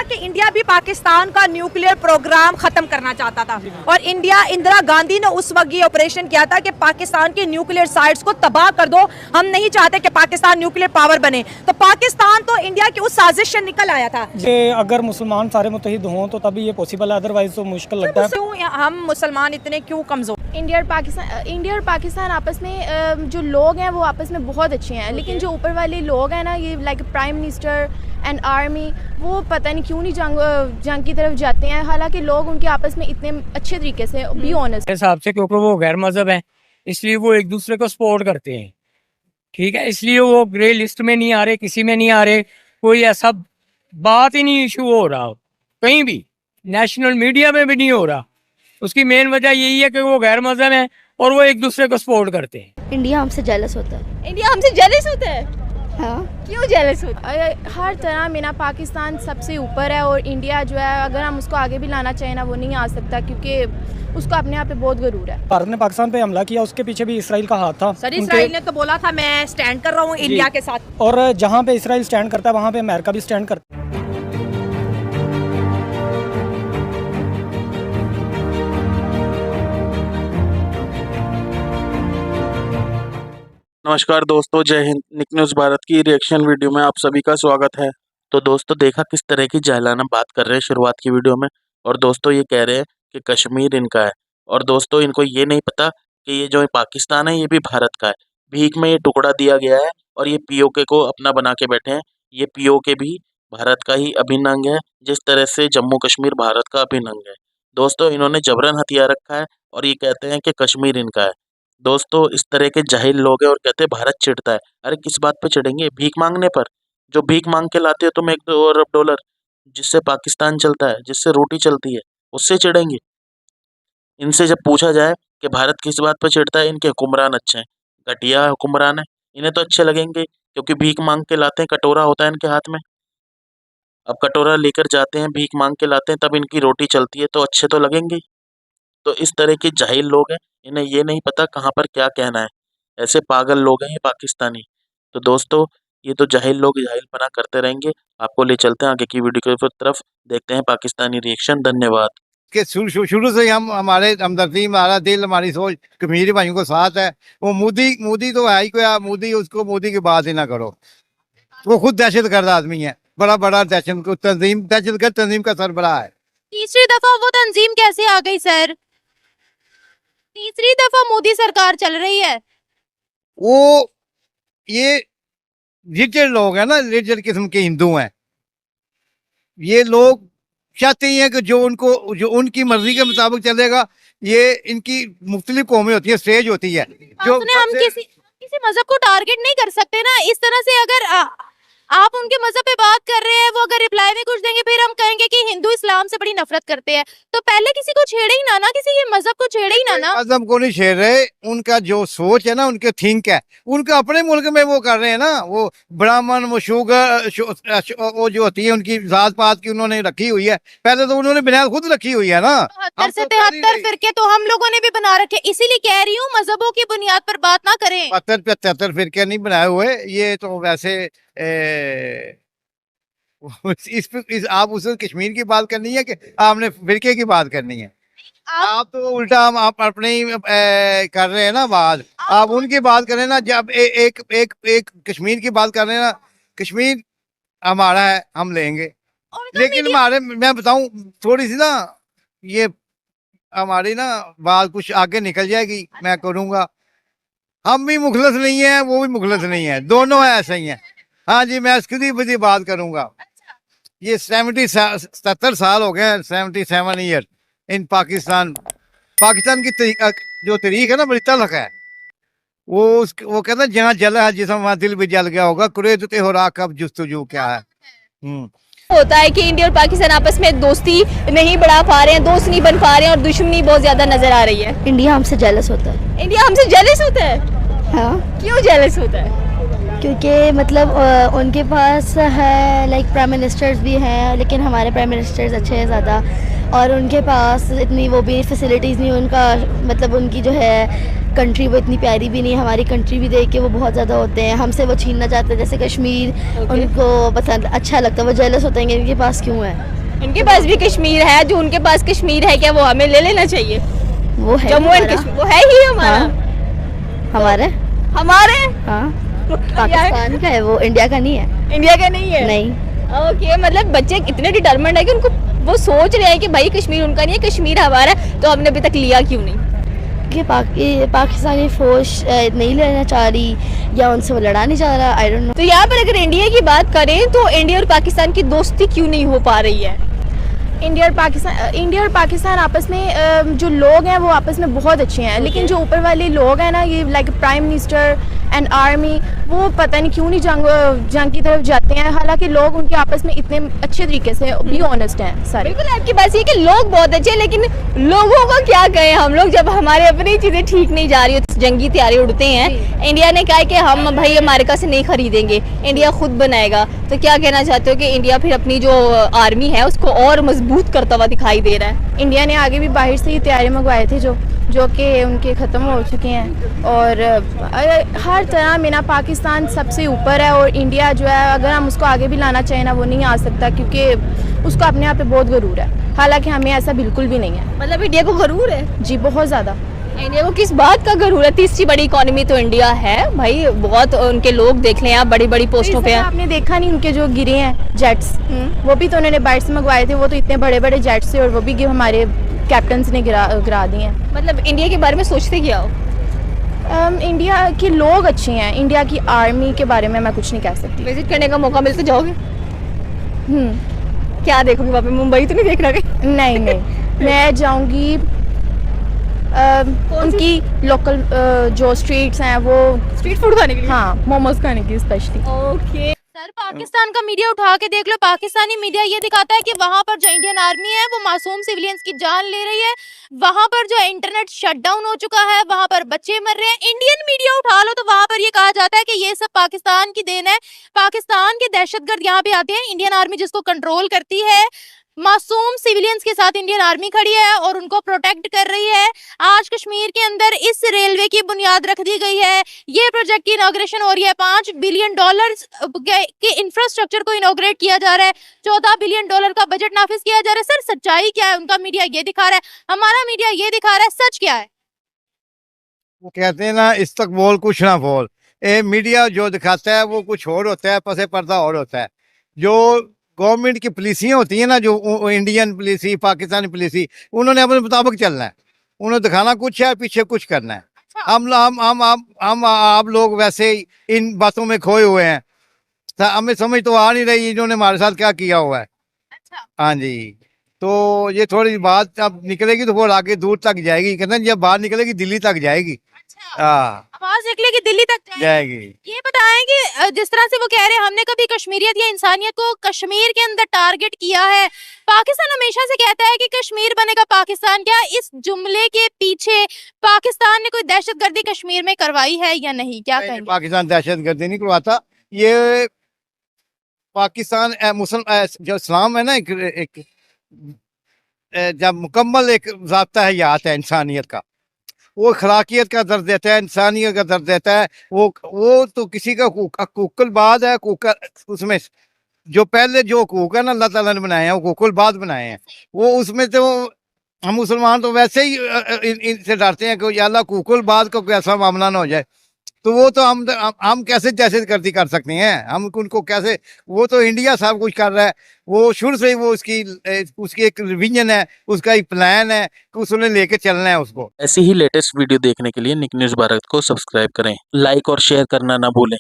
कि इंडिया भी पाकिस्तान का न्यूक्लियर प्रोग्राम खत्म करना चाहता था और इंदिरा गांधी ने उस वक्त ये ऑपरेशन किया था कि पाकिस्तान के न्यूक्लियर साइट्स को तबाह कर दो, हम नहीं चाहते कि पाकिस्तान न्यूक्लियर पावर बने। तो पाकिस्तान तो इंडिया की उस साजिश से निकल आया था कि अगर मुसलमान सारे मुत्तहिद हों तो तभी ये पॉसिबल है, अदरवाइज तो मुश्किल लगता है। क्यों हम मुसलमान इतने क्यों कमजोर? इंडिया और पाकिस्तान आपस में जो लोग हैं वो आपस में बहुत अच्छे हैं, लेकिन जो ऊपर वाले लोग हैं ना, ये like prime minister and army, वो पता नहीं क्यों नहीं जंग की तरफ जाते हैं, हालांकि लोग उनके आपस में इतने अच्छे तरीके से बी ऑनेस्ट हिसाब से, क्योंकि वो गैर मजहब है इसलिए वो एक दूसरे को सपोर्ट करते हैं, ठीक है, इसलिए वो ग्रे लिस्ट में नहीं आ रहे, किसी में नहीं आ रहे, कोई ऐसा बात ही नहीं इशू हो रहा कहीं भी, नेशनल मीडिया में भी नहीं हो रहा। उसकी मेन वजह यही है कि वो गैर मजहब है और वो एक दूसरे को सपोर्ट करते हैं। इंडिया हमसे जेलस होता है। इंडिया हमसे जेलस होता है? हाँ, क्यों जेलस होता है? हर तरह में ना पाकिस्तान सबसे ऊपर है और इंडिया जो है, अगर हम उसको आगे भी लाना चाहें ना, वो नहीं आ सकता, क्योंकि उसको अपने आप पे बहुत गरूर है। भारत ने पाकिस्तान पे हमला किया, उसके पीछे भी इसराइल का हाथ था। सर, इसराइल ने तो बोला था मैं स्टैंड कर रहा हूँ इंडिया के साथ, और जहाँ पे इसराइल स्टैंड करता है वहाँ पे अमेरिका भी स्टैंड करता है। नमस्कार दोस्तों, जय हिंद। निक न्यूज़ भारत की रिएक्शन वीडियो में आप सभी का स्वागत है। तो दोस्तों, देखा किस तरह की जाहिलाना बात कर रहे हैं शुरुआत की वीडियो में, और दोस्तों ये कह रहे हैं कि कश्मीर इनका है, और दोस्तों इनको ये नहीं पता कि ये जो पाकिस्तान है ये भी भारत का है। भीख में ये टुकड़ा दिया गया है और ये पीओके को अपना बना के बैठे हैं। ये पीओके भी भारत का ही अभिन्न अंग है, जिस तरह से जम्मू कश्मीर भारत का अभिन्न अंग है। दोस्तों इन्होंने जबरन हथियार रखा है और ये कहते हैं कि कश्मीर इनका है। दोस्तों इस तरह के जाहिल लोग हैं और कहते हैं भारत चिढ़ता है। अरे किस बात पे चिढ़ेंगे? भीख मांगने पर। जो भीख मांग के लाते हो तुम $1 अरब डॉलर, जिससे पाकिस्तान चलता है, जिससे रोटी चलती है, उससे चिढ़ेंगे? इनसे जब पूछा जाए कि भारत किस बात पर चिढ़ता है, इनके हुक्मरान अच्छे हैं, घटिया हुक्मरान है, इन्हें तो अच्छे लगेंगे क्योंकि भीख मांग के लाते हैं, कटोरा होता है इनके हाथ में। अब कटोरा लेकर जाते हैं, भीख मांग के लाते हैं, तब इनकी रोटी चलती है, तो अच्छे तो लगेंगे। तो इस तरह के जाहिल लोग हैं, इन्हें ये नहीं पता कहाँ पर क्या कहना है। ऐसे पागल लोग हैं ये पाकिस्तानी। तो दोस्तों ये तो जाहिल लोग जाहिलपना करते रहेंगे। आपको ले चलते हैं आगे की वीडियो की तरफ, देखते हैं पाकिस्तानी रिएक्शन। धन्यवाद। कि शुरू से ही हमारे हमदर्दी, हमारा दिल, हमारी सोच कश्मीरी भाइयों को साथ है। वो मोदी तो है ही कोई, मोदी की बात ही ना करो। वो खुद दहशतगर्द आदमी है, बड़ा दहशतगर्द तंजीम का सरबराह है। तीसरी दफा वो तंजीम कैसे आ गई सर? तीसरी दफा मोदी सरकार चल रही है। वो ये रिचर्ड लोग हैं ना, रिचर्ड किस्म के हिंदू हैं। ये लोग चाहते हैं कि जो उनकी मर्जी के मुताबिक चलेगा। ये इनकी मुख्तलिफ कौमें होती है, स्टेज होती है। जो हम किसी मजहब को टारगेट नहीं कर सकते ना। इस तरह से अगर आप उनके मजहब पे बात कर रहे हैं, वो अगर रिप्लाई में कुछ देंगे, फिर हम कहेंगे कि हिंदू इस्लाम से बड़ी नफरत करते हैं। तो पहले किसी को छेड़े ही ना, किसी के मजहब को छेड़े ही ना। मजहब को नहीं छेड़ रहे, उनका जो सोच है ना, उनके थिंक है, उनका अपने मुल्क में वो कर रहे हैं ना। वो ब्राह्मण, वो शुगर, वो जो होती है उनकी जात पात की उन्होंने रखी हुई है। पहले तो उन्होंने बुनियाद खुद रखी हुई है ना। 73 से 73 फिरके तो हम लोगों ने भी बना रखे, इसीलिए कह रही हूँ मजहबों की बुनियाद पर बात ना करें। 73 फिरके नहीं बनाए हुए। ये तो वैसे आप उस कश्मीर की बात करनी है कि आपने फिरके की बात करनी है? आप तो उल्टा आप अपने ही कर रहे हैं ना बात। आप उनकी बात करें ना। जब एक कश्मीर की बात कर रहे हैं ना, कश्मीर हमारा है, हम लेंगे। लेकिन मैं बताऊं थोड़ी सी ना, ये हमारी ना बात कुछ आगे निकल जाएगी, मैं करूंगा। हम भी मुखलस नहीं है, वो भी मुखलस नहीं है, दोनों ऐसे ही हैं। हाँ जी, मैं इसकी भी बात करूंगा। ये 70 साल हो गए, 77 ईयर इन पाकिस्तान की जो तरीक है ना, बड़ी तलख है। वो कहते हैं जहाँ जल है जिसमें वहाँ दिल भी जल गया होगा। कुरेदते हो रहा कब जुस्तजू क्या है। होता है कि इंडिया और पाकिस्तान आपस में दोस्ती नहीं बढ़ा पा रहे हैं, दोस्त नहीं बन पा रहे हैं और दुश्मनी बहुत ज्यादा नजर आ रही है। इंडिया हमसे जेलस होता है। इंडिया हमसे जेलस होता है? हाँ। क्यों जेलस होता है? क्योंकि मतलब उनके पास है लाइक प्राइम मिनिस्टर्स भी हैं, लेकिन हमारे प्राइम मिनिस्टर्स अच्छे हैं ज़्यादा। और उनके पास इतनी वो भी फैसिलिटीज़ नहीं, उनका मतलब उनकी जो है कंट्री वो इतनी प्यारी भी नहीं है। हमारी कंट्री भी देख के वो बहुत ज़्यादा होते हैं, हमसे वो छीनना चाहते हैं। जैसे कश्मीर उनको पसंद अच्छा लगता है, वो जेलस होते हैं कि इनके पास क्यों है। इनके पास भी कश्मीर है, जो उनके पास कश्मीर है क्या वो हमें ले लेना चाहिए? वो है जम्मू एंड कश्मीर वो है ही हमारा। हमारे हमारे हाँ पाकिस्तान का है, वो इंडिया का नहीं है। इंडिया का नहीं है? नहीं। ओके, मतलब बच्चे इतने डिटरमिन्ड है कि उनको वो सोच रहे हैं कि भाई कश्मीर उनका नहीं है, कश्मीर हमारा है, तो हमने अभी तक लिया क्यों नहीं? कि पाकिस्तानी फौज नहीं लेना चाह रही या उनसे वो लड़ा नहीं चाह रहा, आई डोंट नो। तो यहाँ पर अगर इंडिया की बात करें तो इंडिया और पाकिस्तान की दोस्ती क्यों नहीं हो पा रही है? इंडिया और पाकिस्तान आपस में जो लोग हैं वो आपस में बहुत अच्छे हैं, लेकिन जो ऊपर वाले लोग हैं ना, ये like prime minister and army, वो पता नहीं क्यों नहीं जंग की तरफ जाते हैं। हालांकि लोग उनके आपस में इतने अच्छे तरीके से भी ऑनेस्ट हैं सारे। बिल्कुल आपकी बात ये कि लोग बहुत अच्छे हैं, लेकिन लोगों को क्या कहें हम लोग, जब हमारे अपनी चीजें ठीक नहीं जा रही हो, जंगी तैयारी उड़ते हैं। इंडिया ने कहा है कि हम भाई अमेरिका से नहीं खरीदेंगे, इंडिया खुद बनाएगा। तो क्या कहना चाहते हो कि इंडिया फिर अपनी जो आर्मी है उसको और मजबूत करता हुआ दिखाई दे रहा है? इंडिया ने आगे भी बाहर से ही तैयारी मंगवाए थे जो कि उनके ख़त्म हो चुके हैं। और हर तरह में ना पाकिस्तान सबसे ऊपर है, और इंडिया जो है अगर हम उसको आगे भी लाना चाहें ना वो नहीं आ सकता, क्योंकि उसको अपने आप पे बहुत गरूर है। हालांकि हमें ऐसा बिल्कुल भी नहीं है। मतलब इंडिया को गरूर है? जी बहुत ज़्यादा। इंडिया को किस बात का गरूर है? तीसरी बड़ी इकोनॉमी तो इंडिया है भाई, बहुत उनके लोग देख लें आप, बड़ी बड़ी पोस्टों पे हैं। आपने देखा नहीं उनके जो गिरे हैं जेट्स, वो भी तो उन्होंने बाहर से मंगवाए थे, वो तो इतने बड़े बड़े जेट्स थे, और वो भी हमारे कैप्टन्स ने गिरा दिए हैं। मतलब इंडिया के बारे में सोचते क्या हो? इंडिया के लोग अच्छे हैं, इंडिया की आर्मी के बारे में मैं कुछ नहीं कह सकती। विजिट करने का मौका मिलते जाओगे? क्या देखोगे वहाँ पे? मुंबई तो नहीं देखना कहीं? नहीं मैं जाऊंगी उनकी लोकल जो स्ट्रीट्स हैं वो स्ट्रीट फूड खाने के लिए? हाँ, मोमोज खाने की स्पेशली। ओके सर, पाकिस्तान का मीडिया उठा के देख लो, पाकिस्तानी मीडिया ये दिखाता है कि वहाँ पर जो इंडियन आर्मी है वो मासूम सिविलियंस की जान ले रही है, वहाँ पर जो इंटरनेट शटडाउन हो चुका है, वहाँ पर बच्चे मर रहे हैं। इंडियन मीडिया उठा लो तो वहाँ पर ये कहा जाता है कि ये सब पाकिस्तान की देन है, पाकिस्तान के दहशतगर्द यहाँ पे आते हैं, इंडियन आर्मी जिसको कंट्रोल करती है। मासूम सिविलियंस के साथ इंडियन आर्मी खड़ी है और उनको प्रोटेक्ट कर रही है। आज कश्मीर के अंदर इस रेलवे की बुनियाद रख दी गई है, ये प्रोजेक्ट की इनॉग्रेशन हो रही है, $5 बिलियन के इंफ्रास्ट्रक्चर को इनॉग्रेट किया जा रहा है, $14 बिलियन का बजट नाफिज किया जा रहा है। सर सच्चाई क्या है? उनका मीडिया ये दिखा रहा है, हमारा मीडिया ये दिखा रहा है, सच क्या है? वो कहते हैं ना, इस तक बोल कुछ ना बोल। मीडिया जो दिखाता है वो कुछ और होता है, पसे पर्दा और होता है। जो गवर्नमेंट की पुलिसियाँ होती हैं ना, जो इंडियन पुलिसी, पाकिस्तानी पुलिसी, उन्होंने अपने मुताबिक चलना है, उन्हें दिखाना कुछ है, पीछे कुछ करना है। हम आप लोग वैसे ही इन बातों में खोए हुए हैं, तो हमें समझ तो आ नहीं रही इन्होंने हमारे साथ क्या किया हुआ है। हाँ जी, तो ये थोड़ी बात अब निकलेगी तो वो आगे दूर तक जाएगी, कहते हैं जब बाहर निकलेगी दिल्ली तक जाएगी। आवाज निकलेगी दिल्ली तक जाएगी। ये बताएं कि जिस तरह से वो कह रहे हैं हमने कभी कश्मीरियत या इंसानियत को कश्मीर के अंदर टारगेट किया है, पाकिस्तान हमेशा से कहता है कि कश्मीर बनेगा पाकिस्तान, क्या इस जुमले के पीछे पाकिस्तान ने कोई दहशतगर्दी कश्मीर में करवाई है या नहीं? क्या कहेंगे? पाकिस्तान दहशतगर्दी नहीं करवाता, ये पाकिस्तान मुसलमान जो इस्लाम है ना, एक जब मुकम्मल एक ज़ाब्ता हयात है इंसानियत का, वो अखलाकियत का दर्ज देता है, इंसानियत का दर्ज देता है। वो तो किसी का हकूक़ुल-बाद है, उसमें जो पहले जो हकूक़ है ना अल्लाह ताला ने बनाए हैं, वो हकूक़ुल-बाद बनाए हैं। वो उसमें तो हम मुसलमान तो वैसे ही इनसे डरते हैं कि या अल्लाह हकूक़ुल-बाद को कोई ऐसा मामला ना हो जाए। तो वो तो हम कैसे दहशतगर्दी कर सकते हैं? हम उनको कैसे? वो तो इंडिया सब कुछ कर रहा है, वो शुरू से ही वो उसकी एक विजन है, उसका एक प्लान है कि उसने लेके चलना है उसको। ऐसी ही लेटेस्ट वीडियो देखने के लिए निक न्यूज़ भारत को सब्सक्राइब करें, लाइक और शेयर करना ना भूलें।